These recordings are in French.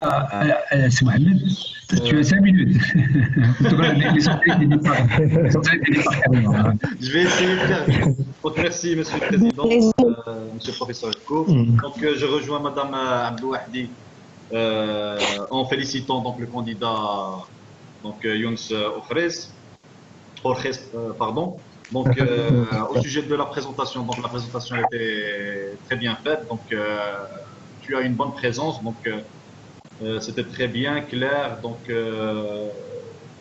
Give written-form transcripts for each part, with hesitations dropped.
C'est Mohamed, tu as 5 minutes. Je vais essayer de faire. Donc, merci, Monsieur le Président, Monsieur le Professeur Ko. Donc, je rejoins Madame Abdou Wahdi en félicitant donc le candidat donc Younes Orkhes, pardon. Donc, au sujet de la présentation, donc la présentation était très bien faite. Donc, tu as une bonne présence. Donc, c'était très bien, clair. Donc,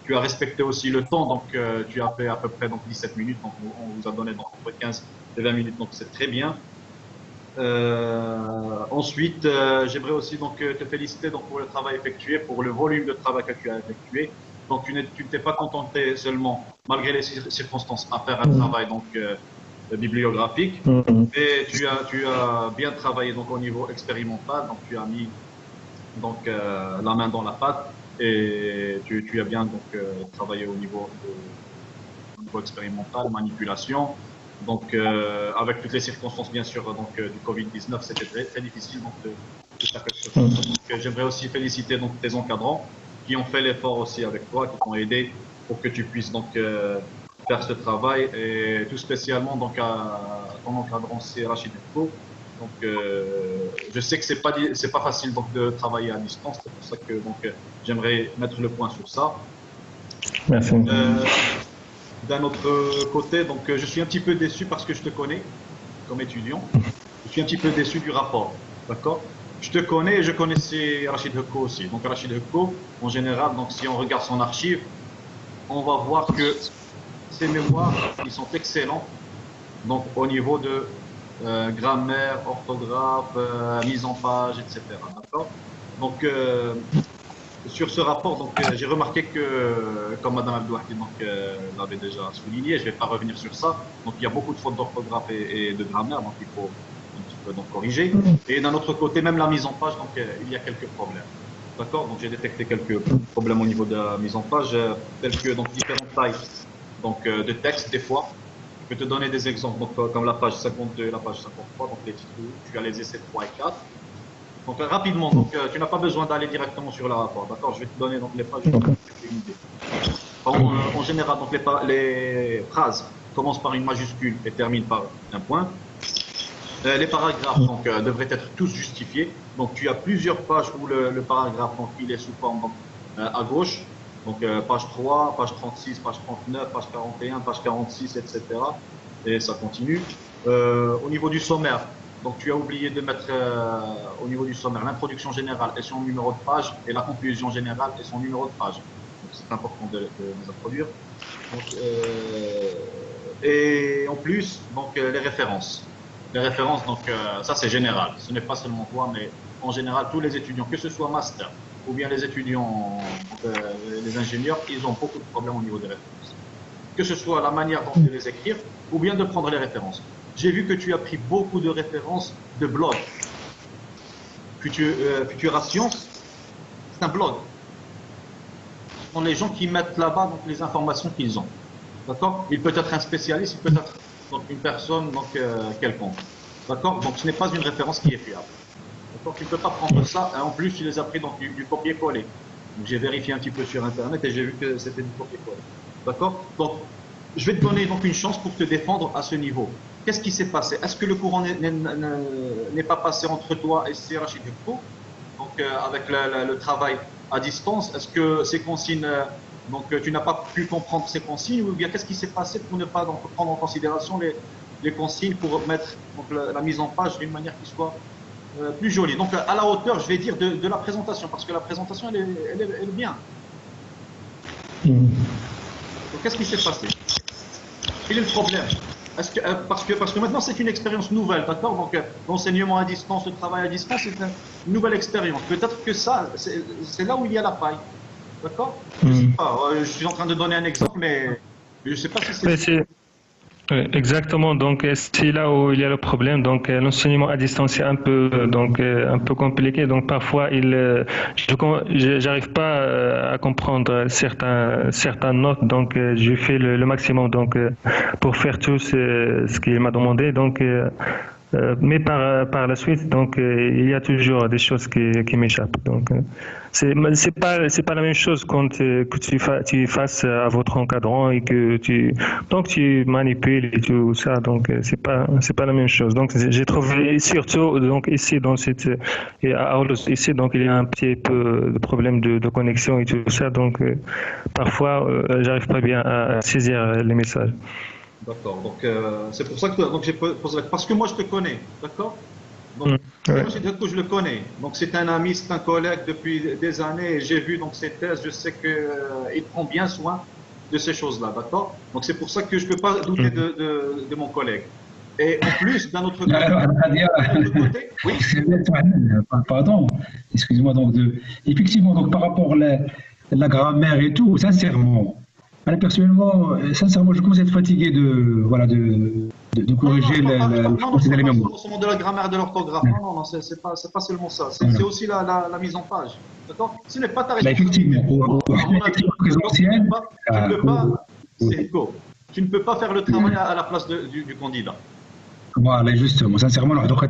tu as respecté aussi le temps. Donc, tu as fait à peu près donc 17 minutes. Donc, on vous a donné donc, entre 15 et 20 minutes. Donc, c'est très bien. Ensuite, j'aimerais aussi donc te féliciter donc pour le travail effectué, pour le volume de travail que tu as effectué. Donc, tu ne t'es pas contenté seulement, malgré les circonstances, à faire un travail donc bibliographique, mais tu as bien travaillé donc au niveau expérimental. Donc, tu as mis donc la main dans la pâte et tu as bien donc travaillé au niveau expérimental, manipulation. Donc avec toutes les circonstances bien sûr donc du Covid-19, c'était très, très difficile donc de faire quelque chose. Donc j'aimerais aussi féliciter donc tes encadrants qui ont fait l'effort aussi avec toi, qui t'ont aidé pour que tu puisses donc faire ce travail et tout spécialement donc à ton encadrant c'est Rachid Efko. Donc, je sais que c'est pas facile donc de travailler à distance. C'est pour ça que donc j'aimerais mettre le point sur ça. Merci. D'un autre côté, donc je suis un petit peu déçu parce que je te connais comme étudiant. Je suis un petit peu déçu du rapport, d'accord? Je te connais et je connaissais Rachid Hekko aussi. Donc Rachid Hekko, en général, donc si on regarde son archive, on va voir que ses mémoires, ils sont excellents. Donc au niveau de grammaire, orthographe, mise en page, etc. D'accord. Donc, sur ce rapport, donc j'ai remarqué que, comme Madame Abdouhaki l'avait déjà souligné, je ne vais pas revenir sur ça. Donc, il y a beaucoup de fautes d'orthographe et de grammaire, donc il faut un petit peu donc corriger. Et d'un autre côté, même la mise en page, donc il y a quelques problèmes. D'accord. Donc, j'ai détecté quelques problèmes au niveau de la mise en page, tels que donc différentes tailles donc de texte des fois. Je peux te donner des exemples, donc, comme la page 52 et la page 53, donc les titres, tu as les essais 3 et 4. Donc rapidement, donc, tu n'as pas besoin d'aller directement sur le rapport, d'accord? Je vais te donner donc, les pages pour une idée. En général, donc, les phrases commencent par une majuscule et terminent par un point. Les paragraphes donc, devraient être tous justifiés. Donc tu as plusieurs pages où le paragraphe donc, il est sous forme donc, à gauche. Donc page 3, page 36, page 39, page 41, page 46, etc. Et ça continue. Au niveau du sommaire, donc tu as oublié de mettre au niveau du sommaire l'introduction générale et son numéro de page et la conclusion générale et son numéro de page. Donc c'est important de les introduire. Donc, et en plus, donc les références. Les références, donc ça c'est général. Ce n'est pas seulement toi, mais en général tous les étudiants, que ce soit master ou bien les étudiants, les ingénieurs, ils ont beaucoup de problèmes au niveau des références. Que ce soit la manière dont de les écrire ou bien de prendre les références. J'ai vu que tu as pris beaucoup de références de blogs. Futura Science, c'est un blog. Ce sont les gens qui mettent là-bas donc, les informations qu'ils ont. D'accord? Il peut être un spécialiste, il peut être donc, une personne donc, quelconque. D'accord? Donc ce n'est pas une référence qui est fiable. Donc tu ne peux pas prendre ça, et en plus tu les as pris donc, du copier-coller. Donc j'ai vérifié un petit peu sur internet et j'ai vu que c'était du copier-coller. D'accord? Donc je vais te donner donc une chance pour te défendre à ce niveau. Qu'est-ce qui s'est passé? Est-ce que le courant n'est pas passé entre toi et Rachid Hekko, donc avec le travail à distance? Est-ce que ces consignes, donc tu n'as pas pu comprendre ces consignes, ou bien qu'est-ce qui s'est passé pour ne pas donc, prendre en considération les consignes pour mettre donc, la mise en page d'une manière qui soit plus jolie. Donc à la hauteur, je vais dire, de la présentation, parce que la présentation, elle est bien. Donc qu'est-ce qui s'est passé? Quel est le problème? Parce que maintenant, c'est une expérience nouvelle, d'accord? Donc l'enseignement à distance, le travail à distance, c'est une nouvelle expérience. Peut-être que ça, c'est là où il y a la faille, d'accord? Je ne sais pas, je suis en train de donner un exemple, mais je ne sais pas si c'est... Exactement, donc c'est là où il y a le problème. Donc l'enseignement à distance est un peu compliqué. Donc parfois j'arrive pas à comprendre certaines notes. Donc je fais le maximum donc pour faire tout ce qu'il m'a demandé. Donc Mais par la suite, donc, il y a toujours des choses qui m'échappent. Donc, c'est pas la même chose quand que tu es face à votre encadrant et que tu manipules et tout ça. Donc, c'est pas la même chose. Donc, j'ai trouvé surtout donc ici dans cette et à Aulus, ici, donc il y a un petit peu de problème de connexion et tout ça. Donc, parfois, j'arrive pas bien à saisir les messages. D'accord. Donc, c'est pour ça que donc, j'ai posé parce que moi, je te connais. D'accord? Donc, Ouais. moi, j'ai dit que je le connais. Donc, c'est un ami, c'est un collègue depuis des années. Et j'ai vu donc ses thèses. Je sais qu'il prend bien soin de ces choses-là. D'accord? Donc, c'est pour ça que je ne peux pas douter de mon collègue. Et en plus, d'un autre côté, Alors, Nadia, oui. pardon, excuse-moi donc effectivement donc par rapport à la grammaire et tout, sincèrement, alors, personnellement, sincèrement, je commence à être fatigué de Non, non, corriger je les parle pas mémoires. seulement de la grammaire et de l'orthographe. Non, non, non, c'est pas seulement ça. C'est aussi la mise en page. D'accord? Ce n'est pas ta Là, effectivement, responsabilité. À mon avis, pour d'accord? Tu présentiel, ne peux pas, c'est go. Tu ne peux pas faire le travail à la place du candidat. voilà, justement, sincèrement, donc, Mais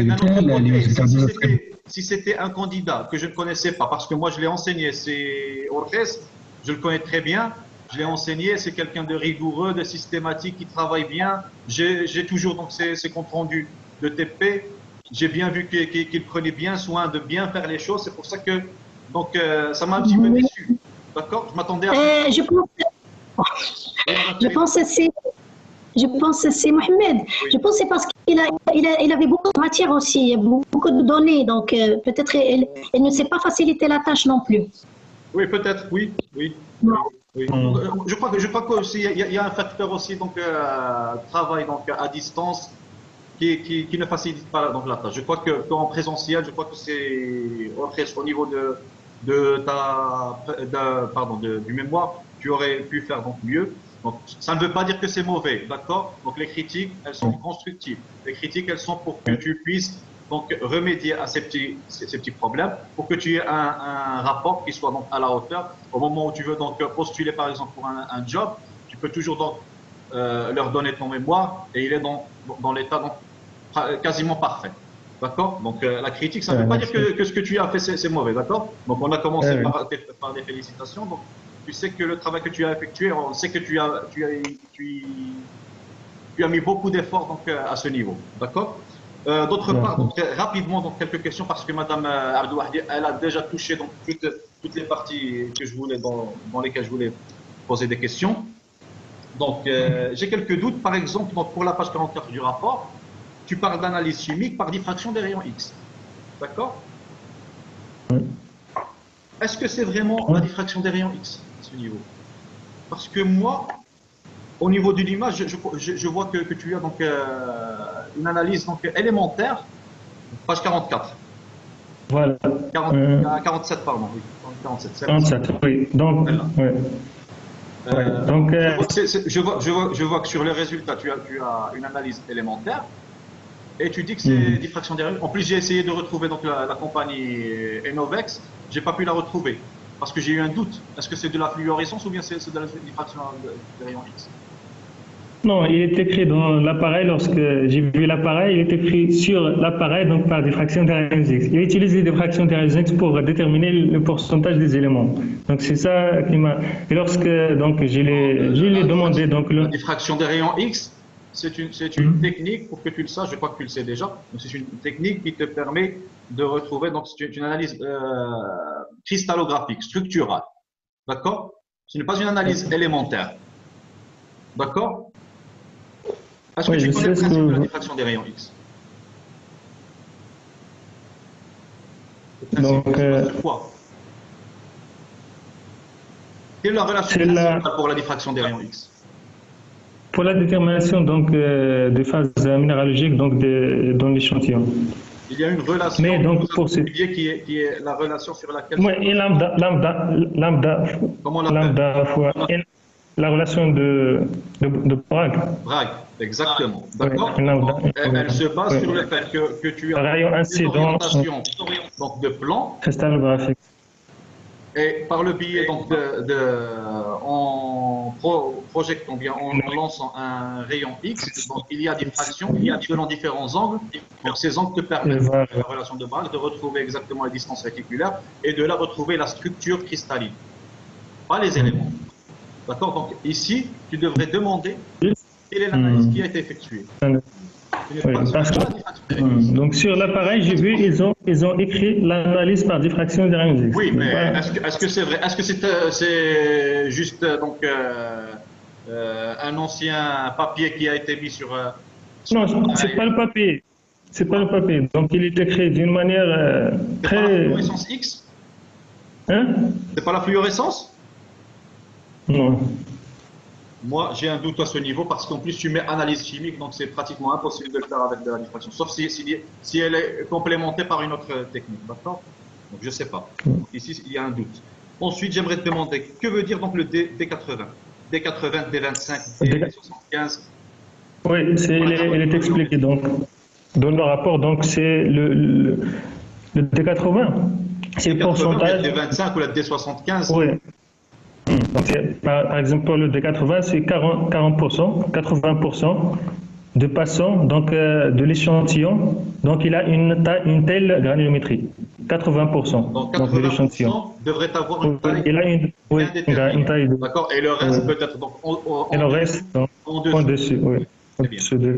d'un autre côté, si c'était un candidat que je ne connaissais pas, parce que moi je l'ai enseigné, c'est Orges, je le connais très bien, je l'ai enseigné, c'est quelqu'un de rigoureux, de systématique, qui travaille bien. J'ai toujours donc ses comptes rendus de TP. J'ai bien vu qu'il prenait bien soin de bien faire les choses. C'est pour ça que donc ça m'a un petit peu Oui. déçu. D'accord? Je m'attendais à ça. Je pense que c'est Mohamed. Oui. Je pense que c'est parce qu'il avait beaucoup de matière aussi, beaucoup de données. Donc, peut-être elle ne s'est pas faciliter la tâche non plus. Oui, peut-être, oui, oui. Non. Oui. Je crois que aussi il y a un facteur aussi donc travail donc à distance qui ne facilite pas donc la tâche. Je crois que en présentiel, je crois que c'est au niveau du mémoire, tu aurais pu faire donc mieux. Donc ça ne veut pas dire que c'est mauvais, d'accord? Donc les critiques, elles sont constructives. Les critiques, elles sont pour que tu puisses donc remédier à ces petits problèmes, pour que tu aies un rapport qui soit donc à la hauteur. Au moment où tu veux donc postuler par exemple pour un job, tu peux toujours donc leur donner ton mémoire et il est dans l'état donc quasiment parfait. D'accord? Donc la critique, ça ne veut pas dire que ce que tu as fait c'est mauvais, d'accord? Donc on a commencé par des félicitations. Donc tu sais que le travail que tu as effectué, on sait que tu as mis beaucoup d'efforts donc à ce niveau, d'accord? D'autre part, donc, rapidement, donc, quelques questions parce que Madame Abdouahdi, elle a déjà touché donc, toutes les parties que je voulais, dans lesquelles je voulais poser des questions. Donc, j'ai quelques doutes. Par exemple, donc, pour la page 44 du rapport, tu parles d'analyse chimique par diffraction des rayons X. D'accord? Est-ce que c'est vraiment la diffraction des rayons X à ce niveau? Parce que moi, au niveau de l'image, je vois que tu as donc une analyse donc élémentaire, page 44. Voilà. 47, pardon. Oui, 47. 47, oui. Donc, ouais. Donc, je vois que sur le résultat, tu as une analyse élémentaire et tu dis que c'est diffraction des rayons. En plus, j'ai essayé de retrouver donc la compagnie Enovex, j'ai pas pu la retrouver parce que j'ai eu un doute. Est-ce que c'est de la fluorescence ou bien c'est de la diffraction des rayons X? non, il est écrit dans l'appareil, lorsque j'ai vu l'appareil, il est écrit sur l'appareil, donc par diffraction des rayons X. Il utilise les diffractions des rayons X pour déterminer le pourcentage des éléments. Donc c'est ça qui m'a... Et lorsque donc, je l'ai demandé... Donc, la diffraction des rayons X, c'est une technique, pour que tu le saches, je crois que tu le sais déjà, c'est une technique qui te permet de retrouver, donc c'est une analyse cristallographique, structurale. D'accord? Ce n'est pas une analyse élémentaire. D'accord? Est-ce que tu connais le principe de la diffraction des rayons X? Donc, quelle est la relation principale pour la diffraction des rayons X? Pour la détermination donc, de phase minéralogique donc, dans l'échantillon. Il y a une relation mais donc, pour qui est la relation sur laquelle... Oui, et lambda fois la relation de Bragg. Bragg, exactement. D'accord. Oui, elle se base sur le fait que tu as rayon incident donc de plan cristallographique. Et par le biais donc projetant bien, en lançant un rayon X, donc il y a diffraction, il y a selon différents angles. Donc ces angles te permettent, la relation de Bragg, de retrouver exactement la distance réticulaire et de là retrouver la structure cristalline, pas les éléments. D'accord. Donc ici, tu devrais demander quelle est l'analyse qui a été effectuée. Donc sur l'appareil, j'ai vu ils ont écrit l'analyse par diffraction des rayons X. Oui, mais est-ce que c'est vrai? Est-ce que c'est juste donc un ancien papier qui a été mis sur non, c'est pas le papier. C'est pas le papier. Donc il est écrit d'une manière très. C'est pas la fluorescence X? Hein? C'est pas la fluorescence? Non. Moi, j'ai un doute à ce niveau parce qu'en plus, tu mets analyse chimique, donc c'est pratiquement impossible de le faire avec de la diffraction, sauf si elle est complémentée par une autre technique. D'accord? Donc, je ne sais pas. Donc, ici, il y a un doute. Ensuite, j'aimerais te demander, que veut dire donc le D80? D80, D25, D75? Oui, il est expliqué donc dans le rapport. Donc, c'est le D80, c'est le pourcentage. Le D25 ou la D75? Oui. Donc, par exemple, pour le D80, c'est 40%, 80% de passants donc, de l'échantillon. Donc, il a une telle granulométrie, 80%. Donc, de l'échantillon devrait avoir une taille il a une taille de... D'accord. Et le reste peut-être donc et le reste en dessus, oui. C'est bien.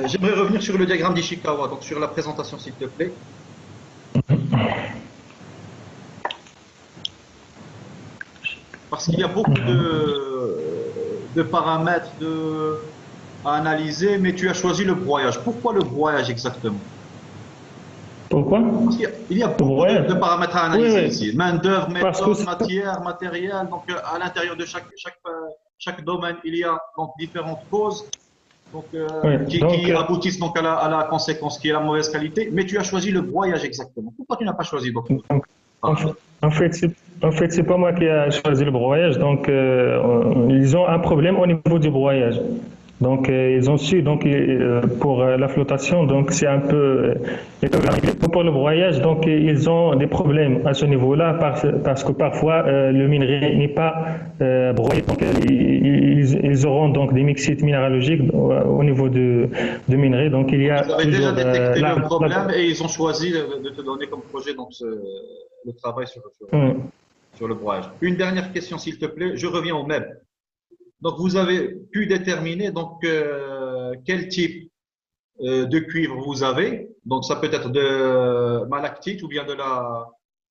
J'aimerais revenir sur le diagramme d'Ishikawa, donc sur la présentation, s'il te plaît. Parce qu'il y a beaucoup de paramètres à analyser, mais tu as choisi le broyage. Pourquoi le broyage exactement? Pourquoi? Parce qu'il y a beaucoup de paramètres à analyser ici. Main-d'œuvre, méthode, matière, matériel. Donc, à l'intérieur de chaque domaine, il y a donc différentes causes donc, qui aboutissent donc à la conséquence qui est la mauvaise qualité. Mais tu as choisi le broyage exactement. Pourquoi tu n'as pas choisi d'autres? En fait, c'est pas moi qui a choisi le broyage. Donc, ils ont un problème au niveau du broyage. Donc, ils ont su, donc, pour la flottation, donc c'est un peu. Pour le broyage, donc, ils ont des problèmes à ce niveau-là parce que parfois le minerai n'est pas broyé. Donc, ils auront donc des mixites minéralogiques au niveau de minerai. Donc, il y a. Ils avaient déjà détecté le problème et ils ont choisi de te donner comme projet donc, le travail sur le broyage. Une dernière question, s'il te plaît. Je reviens au MEB. Donc, vous avez pu déterminer donc, quel type de cuivre vous avez. Donc, ça peut être de malactite ou bien de la...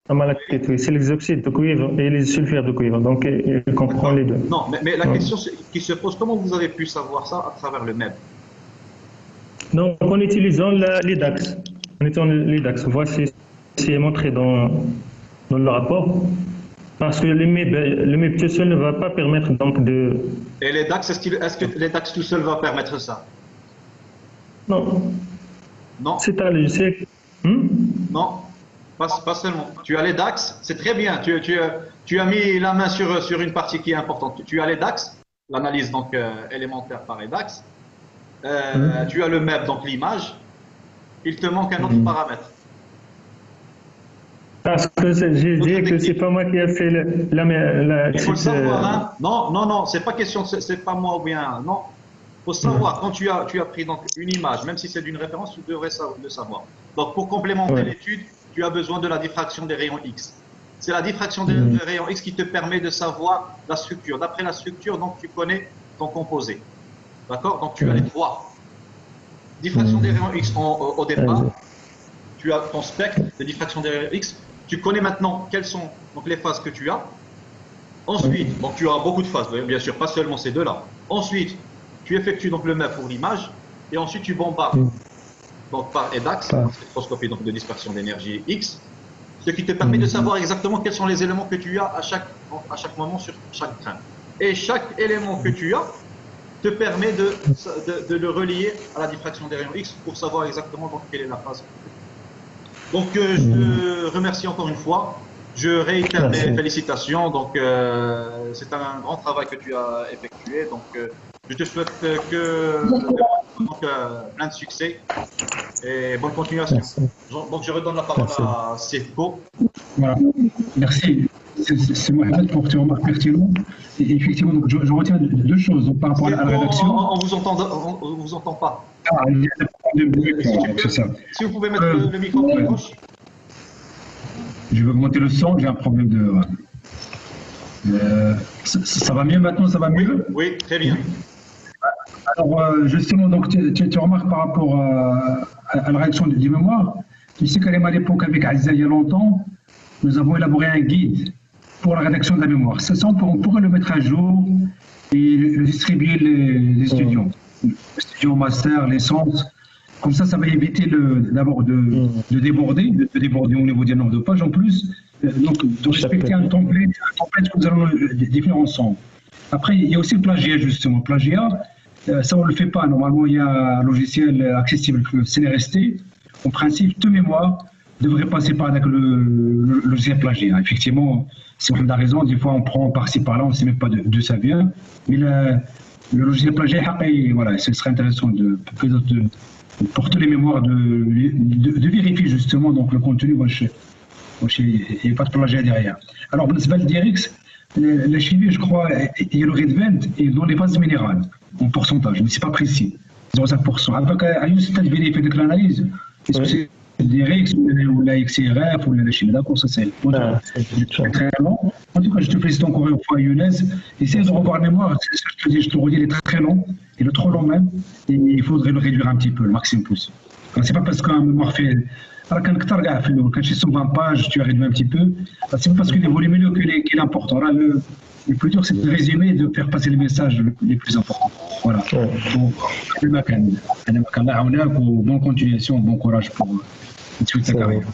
La malactite, oui. C'est les oxydes de cuivre et les sulfures de cuivre. Donc, il comprend les deux. Non, mais la question qui se pose, comment vous avez pu savoir ça à travers le MEB? Donc, en utilisant l'IDAX. En utilisant l'IDAX. Voici, c'est montré dans le rapport. Parce que le MEB tout seul ne va pas permettre donc de... Et les DAX, est-ce que les DAX tout seul va permettre ça? Non. Non. C'est à l'UC. Non, pas seulement. Tu as les DAX, c'est très bien. Tu as mis la main sur une partie qui est importante. Tu as les DAX, l'analyse donc élémentaire par les DAX. Tu as le MEB, donc l'image. Il te manque un autre paramètre. Parce que j'ai dit que c'est pas moi qui a fait il faut le savoir, hein. Non, c'est pas question, c'est pas moi ou bien, non. Il faut savoir, quand tu as pris donc une image, même si c'est d'une référence, tu devrais le savoir. Donc, pour complémenter l'étude, tu as besoin de la diffraction des rayons X. C'est la diffraction des rayons X qui te permet de savoir la structure. D'après la structure, donc, tu connais ton composé. D'accord? Donc, tu as les trois. Diffraction des rayons X au départ. Tu as ton spectre de diffraction des rayons X. Tu connais maintenant quelles sont donc, les phases que tu as. Ensuite, donc, tu as beaucoup de phases, bien sûr, pas seulement ces deux-là. Ensuite, tu effectues donc, le MEB pour l'image. Et ensuite, tu bombardes donc, par EDAX, spectroscopie donc, de dispersion d'énergie X, ce qui te permet de savoir exactement quels sont les éléments que tu as à chaque moment sur chaque grain. Et chaque élément que tu as te permet de le relier à la diffraction des rayons X pour savoir exactement donc, quelle est la phase. Donc, je te remercie encore une fois. Je réitère mes félicitations. Donc, c'est un grand travail que tu as effectué. Donc, Je te souhaite plein de succès et bonne continuation. Merci. Donc, je redonne la parole à Sefko. Voilà. Merci. C'est Mohamed pour tes remarques pertinentes. Et effectivement, donc, je retiens deux choses donc, par rapport à la rédaction. On vous entend pas. Ah, il y a des problèmes de micro, c'est ça. Si vous pouvez mettre le micro à gauche. Je vais augmenter le son, j'ai un problème de... ça va mieux maintenant, ça va mieux? Oui, très bien. Alors, justement, donc, tu remarques par rapport à la rédaction du mémoire, tu sais qu'à l'époque, avec Aziza, il y a longtemps, nous avons élaboré un guide pour la rédaction de la mémoire. Ça, on pourrait le mettre à jour et le distribuer les étudiants. Les étudiants master, licence. Comme ça va éviter d'abord de déborder au niveau du nombre de pages. En plus, donc, de respecter un template que nous allons définir ensemble. Après, il y a aussi le plagiat, justement. Plagiat, ça, on ne le fait pas. Normalement, il y a un logiciel accessible, le CNRST. En principe, toute mémoire devrait passer par le logiciel plagiat. Effectivement, si on a raison, des fois, on prend par-ci, par-là, on ne sait même pas d'où ça vient. Mais le logiciel plagiat, voilà, ce serait intéressant pour toutes les mémoires de vérifier justement donc, le contenu. Il n'y a pas de plagiat derrière. Alors, dans le DRX, la chimie, je crois, il y a le Redvent et dans les phases minérales, en pourcentage, mais ce n'est pas précis, 0,5%. Avec Ayus, tu as vérifié l'analyse. Est-ce que c'est le DRX ou la XRF ou la chimie? D'accord, ça c'est très long. En tout cas, je te félicite encore une fois, Younes. Essaye de revoir la mémoire, c'est ce que je te dis, je te redis, il est très long, il est trop long même, et il faudrait le réduire un petit peu, le maximum possible. C'est pas parce qu'un mémoire fait. Alors, quand tu es sur 20 pages, tu arrives un petit peu. C'est pas parce qu'il est volumineux qu'il est important. Là, le plus dur, c'est de résumer et de faire passer les messages les plus importants. Voilà. Bonne continuation, bon courage pour suite ta carrière.